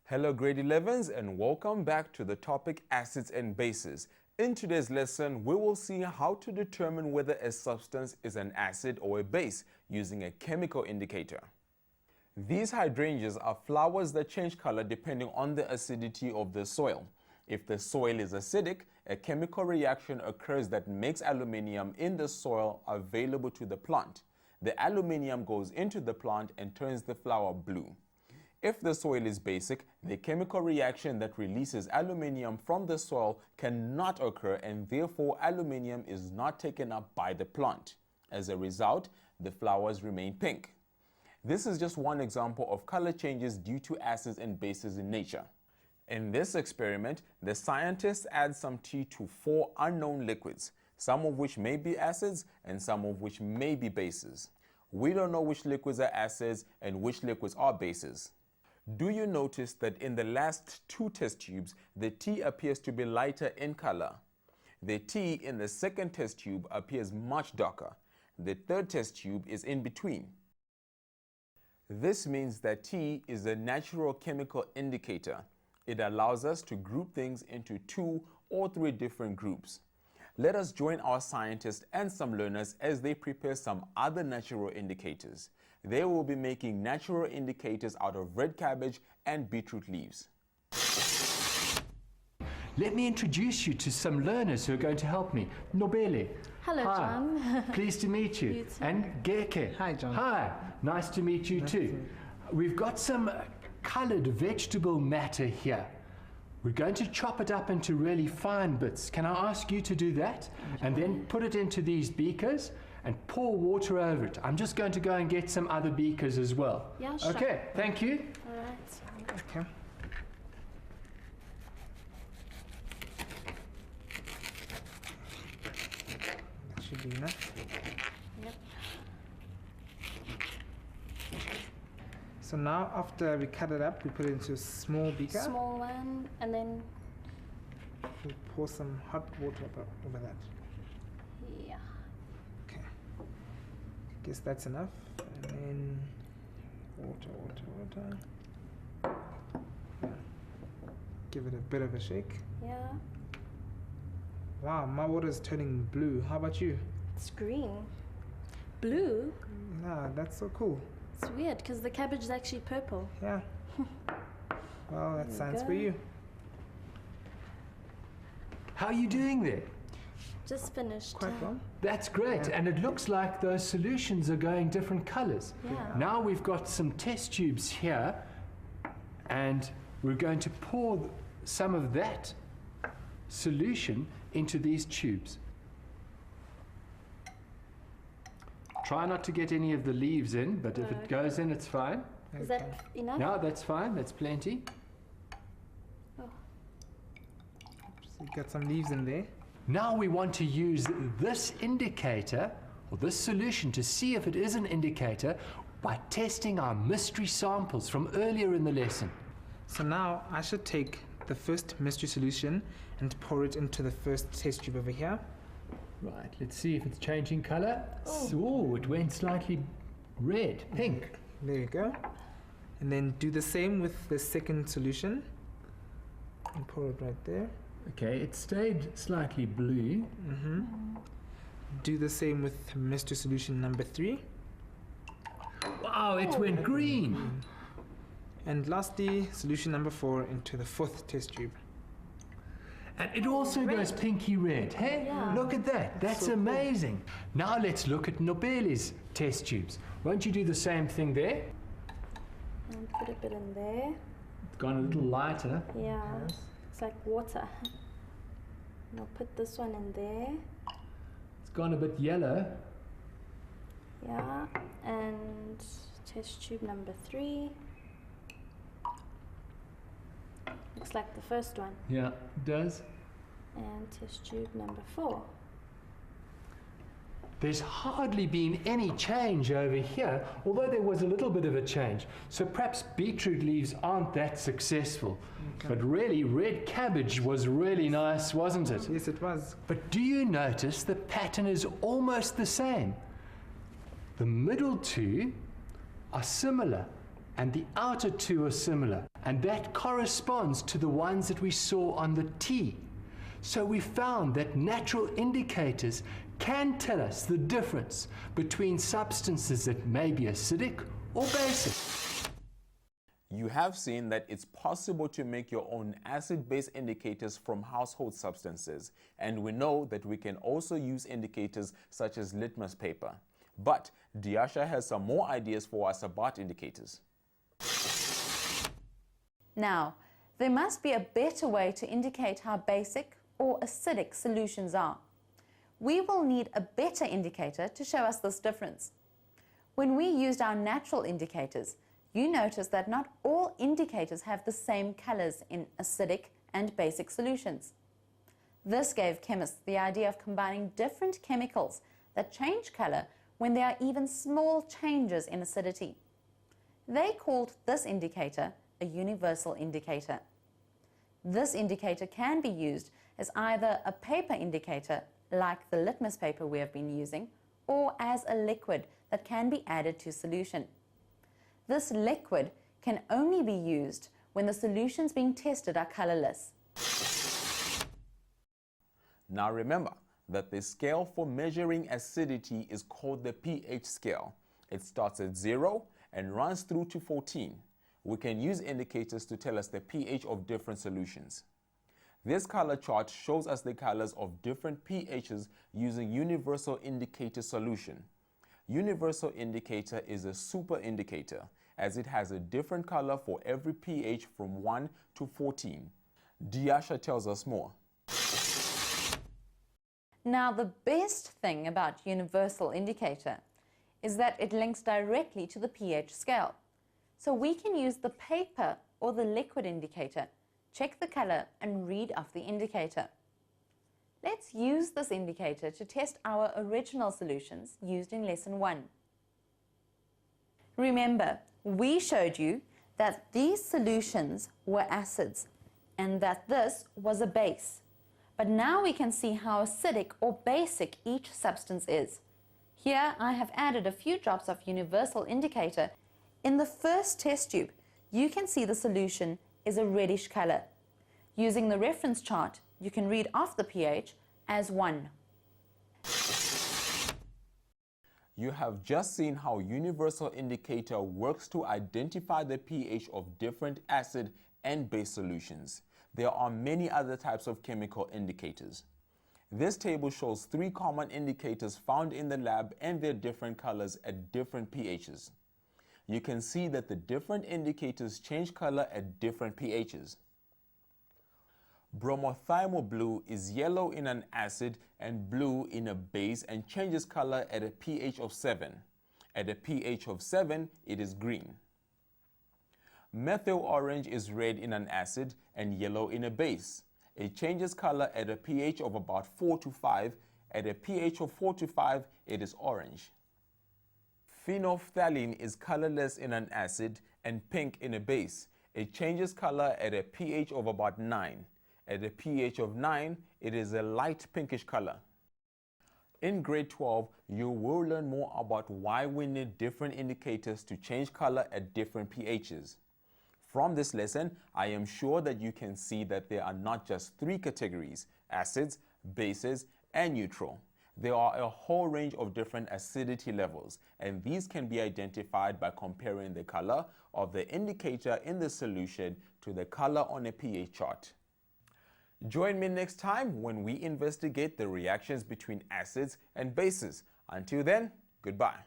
Hello grade 11s and welcome back to the topic acids and bases. In today's lesson, we will see how to determine whether a substance is an acid or a base using a chemical indicator. These hydrangeas are flowers that change color depending on the acidity of the soil. If the soil is acidic, a chemical reaction occurs that makes aluminium in the soil available to the plant. The aluminium goes into the plant and turns the flower blue. If the soil is basic, the chemical reaction that releases aluminium from the soil cannot occur and therefore aluminium is not taken up by the plant. As a result, the flowers remain pink. This is just one example of color changes due to acids and bases in nature. In this experiment, the scientists add some tea to 4 unknown liquids, some of which may be acids and some of which may be bases. We don't know which liquids are acids and which liquids are bases. Do you notice that in the last 2 test tubes, the tea appears to be lighter in color? The tea in the second test tube appears much darker. The third test tube is in between. This means that tea is a natural chemical indicator. It allows us to group things into 2 or 3 different groups. Let us join our scientists and some learners as they prepare some other natural indicators. They will be making natural indicators out of red cabbage and beetroot leaves. Let me introduce you to some learners who are going to help me. Nobele. Hello, Hi. John. Pleased to meet you. You too. And Geke. Hi, John. Hi. Nice to meet you too. We've got some colored vegetable matter here. We're going to chop it up into really fine bits. Can I ask you to do that? And then put it into these beakers and pour water over it. I'm just going to go and get some other beakers as well. Yeah, sure. Okay, thank you. All right. Okay. That should be enough. Yep. So now after we cut it up, we put it into a small beaker. Small one, and then We pour some hot water over that. yeah. Okay. Guess that's enough. And then water. Yeah. Give it a bit of a shake. Yeah. Wow, my water is turning blue. How about you? It's green. Blue? Yeah, that's so cool. It's weird because the cabbage is actually purple. Yeah. Well, that's There you science go. for you. How are you doing there? Just finished. Quite well. That's great, Yeah. and it looks like those solutions are going different colors. Yeah. Now we've got some test tubes here, and we're going to pour some of that solution into these tubes. Try not to get any of the leaves in, but if it goes in, it's fine. Is that enough? No, that's fine, that's plenty. Oh. So you got some leaves in there. Now we want to use this indicator, or this solution, to see if it is an indicator by testing our mystery samples from earlier in the lesson. So now I should take the first mystery solution and pour it into the first test tube over here. Right, let's see if it's changing color. Oh, it went slightly red, pink. There you go. And then do the same with the second solution. And pour it right there. Okay, it stayed slightly blue. Do the same with mystery solution number 3. Wow, it went green. And lastly, solution number 4 into the 4th test tube. And it also goes pinky red. Hey, Yeah. look at that. That's So cool. amazing. Now let's look at Nobele's test tubes. Won't you do the same thing there? And put a bit in there. It's gone a little lighter. Yeah. It's like water. And I'll put this one in there. It's gone a bit yellow. Yeah. And test tube number 3. Looks like the first one. Yeah, it does. And test tube number 4. There's hardly been any change over here, although there was a little bit of a change. So perhaps beetroot leaves aren't that successful. But really, red cabbage was really nice, wasn't it? Yes, it was. But do you notice the pattern is almost the same? The middle two are similar. and the outer two are similar, and that corresponds to the ones that we saw on the T. So we found that natural indicators can tell us the difference between substances that may be acidic or basic. You have seen that it's possible to make your own acid-base indicators from household substances, and we know that we can also use indicators such as litmus paper. But Diasha has some more ideas for us about indicators. Now, there must be a better way to indicate how basic or acidic solutions are. We will need a better indicator to show us this difference. When we used our natural indicators, you notice that not all indicators have the same colors in acidic and basic solutions. This gave chemists the idea of combining different chemicals that change color when there are even small changes in acidity. They called this indicator a universal indicator. This indicator can be used as either a paper indicator, like the litmus paper we have been using, or as a liquid that can be added to solution. This liquid can only be used when the solutions being tested are colorless. Now remember that the scale for measuring acidity is called the pH scale. It starts at 0 and runs through to 14. We can use indicators to tell us the pH of different solutions. This color chart shows us the colors of different pHs using universal indicator solution. Universal indicator is a super indicator, as it has a different color for every pH from 1 to 14. Diasha tells us more. Now, the best thing about universal indicator is that it links directly to the pH scale. So we can use the paper or the liquid indicator, check the color and read off the indicator. Let's use this indicator to test our original solutions used in lesson 1. Remember, we showed you that these solutions were acids and that this was a base. But now we can see how acidic or basic each substance is. Here I have added a few drops of universal indicator. In the first test tube, you can see the solution is a reddish color. Using the reference chart, you can read off the pH as 1. You have just seen how universal indicator works to identify the pH of different acid and base solutions. There are many other types of chemical indicators. This table shows 3 common indicators found in the lab and their different colors at different pHs. You can see that the different indicators change color at different pHs. Bromothymol blue is yellow in an acid and blue in a base and changes color at a pH of 7. At a pH of 7, it is green. Methyl orange is red in an acid and yellow in a base. It changes color at a pH of about 4 to 5. At a pH of 4 to 5, it is orange. Phenolphthalein is colorless in an acid and pink in a base. It changes color at a pH of about 9. At a pH of 9, it is a light pinkish color. In grade 12, you will learn more about why we need different indicators to change color at different pHs. From this lesson, I am sure that you can see that there are not just 3 categories: acids, bases, and neutral. There are a whole range of different acidity levels, and these can be identified by comparing the color of the indicator in the solution to the color on a pH chart. Join me next time when we investigate the reactions between acids and bases. Until then, goodbye.